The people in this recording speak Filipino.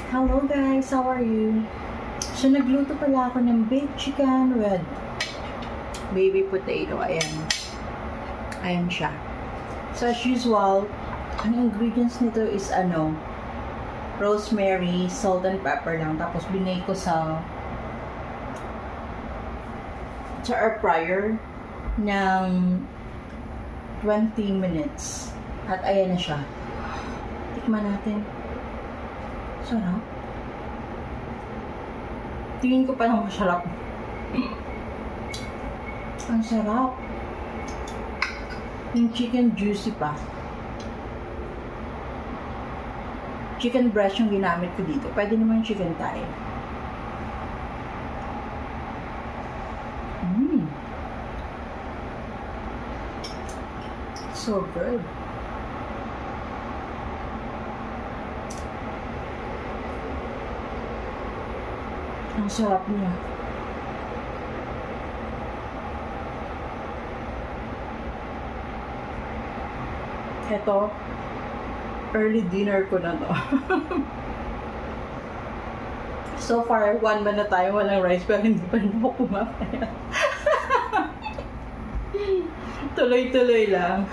Hello guys, how are you? So nagluto pala ako ng baked chicken with baby potato. Ayan siya. So as usual, ang ingredients nito is rosemary, salt and pepper lang. Tapos binake ko sa air fryer ng 20 minutes. At ayan na siya. Tikman natin. Sarap. Tingin ko pa lang masarap. Ang sarap. Yung chicken juicy pa. Chicken breast yung ginamit ko dito. Pwede naman chicken thigh. So good. Ang sarap niya. Ito, early dinner ko na to. So far, 1 man na tayo, walang rice, pero hindi pa rin ako kumakain. Tuloy-tuloy lang.